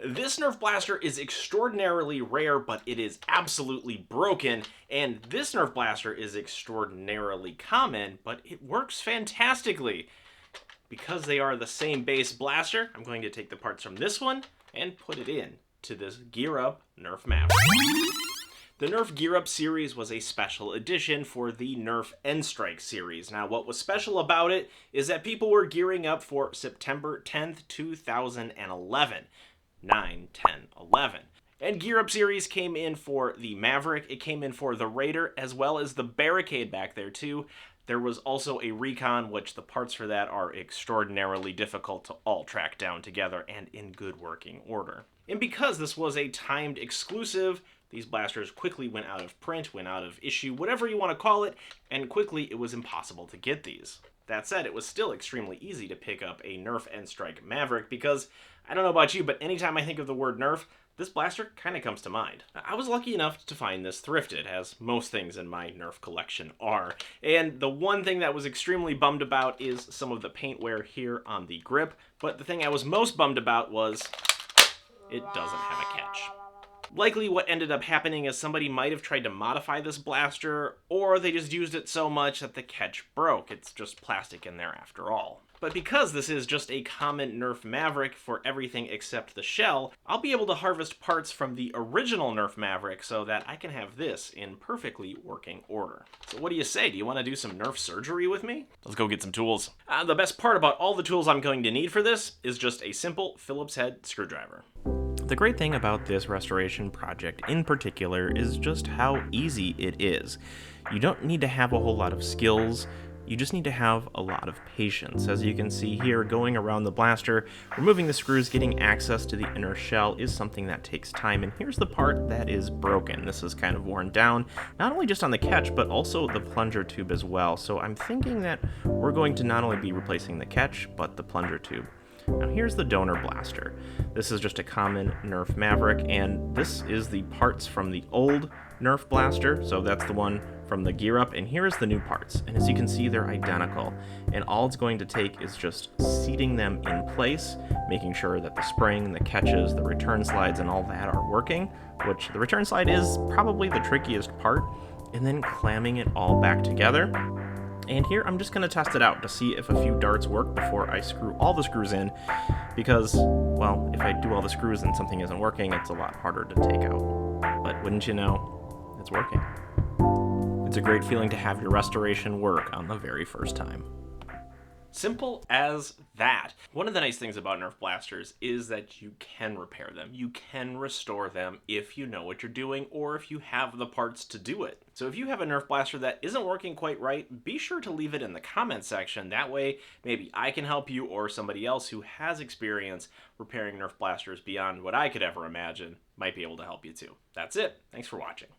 This Nerf blaster is extraordinarily rare, but it is absolutely broken, and this Nerf blaster is extraordinarily common, but it works fantastically. Because they are the same base blaster, I'm going to take the parts from this one and put it in to this Gear Up Nerf Maverick. The Nerf Gear Up series was a special edition for the Nerf Nstrike series. Now, what was special about it is that people were gearing up for September 10th, 2011. 9, 10, 11. And Gear Up series came in for the Maverick, it came in for the Raider, as well as the Barricade back there too. There was also a Recon, which the parts for that are extraordinarily difficult to all track down together and in good working order. And because this was a timed exclusive, these blasters quickly went out of print, went out of issue, whatever you want to call it, and quickly it was impossible to get these. That said, it was still extremely easy to pick up a Nerf Nstrike Maverick because, I don't know about you, but anytime I think of the word Nerf, this blaster kind of comes to mind. I was lucky enough to find this thrifted, as most things in my Nerf collection are. And the one thing that was extremely bummed about is some of the paint wear here on the grip, but the thing I was most bummed about was it doesn't have a catch. Likely what ended up happening is somebody might have tried to modify this blaster, or they just used it so much that the catch broke. It's just plastic in there after all. But because this is just a common Nerf Maverick for everything except the shell, I'll be able to harvest parts from the original Nerf Maverick so that I can have this in perfectly working order. So what do you say? Do you want to do some Nerf surgery with me? Let's go get some tools. The best part about all the tools I'm going to need for this is just a simple Phillips head screwdriver. The great thing about this restoration project in particular is just how easy it is. You don't need to have a whole lot of skills, you just need to have a lot of patience. As you can see here, going around the blaster, removing the screws, getting access to the inner shell is something that takes time, and here's the part that is broken. This is kind of worn down, not only just on the catch, but also the plunger tube as well. So I'm thinking that we're going to not only be replacing the catch, but the plunger tube. Now here's the donor blaster. This is just a common Nerf Maverick, and this is the parts from the old Nerf blaster, so that's the one from the Gear Up, and here's the new parts. And as you can see, they're identical, and all it's going to take is just seating them in place, making sure that the spring, the catches, the return slides, and all that are working, which the return slide is probably the trickiest part, and then clamming it all back together. And here I'm just going to test it out to see if a few darts work before I screw all the screws in, because, well, if I do all the screws and something isn't working, it's a lot harder to take out. But wouldn't you know, it's working. It's a great feeling to have your restoration work on the very first time. Simple as that. One of the nice things about Nerf blasters is that you can repair them. You can restore them if you know what you're doing or if you have the parts to do it. So if you have a Nerf blaster that isn't working quite right, be sure to leave it in the comment section. That way, maybe I can help you or somebody else who has experience repairing Nerf blasters beyond what I could ever imagine might be able to help you too. That's it. Thanks for watching.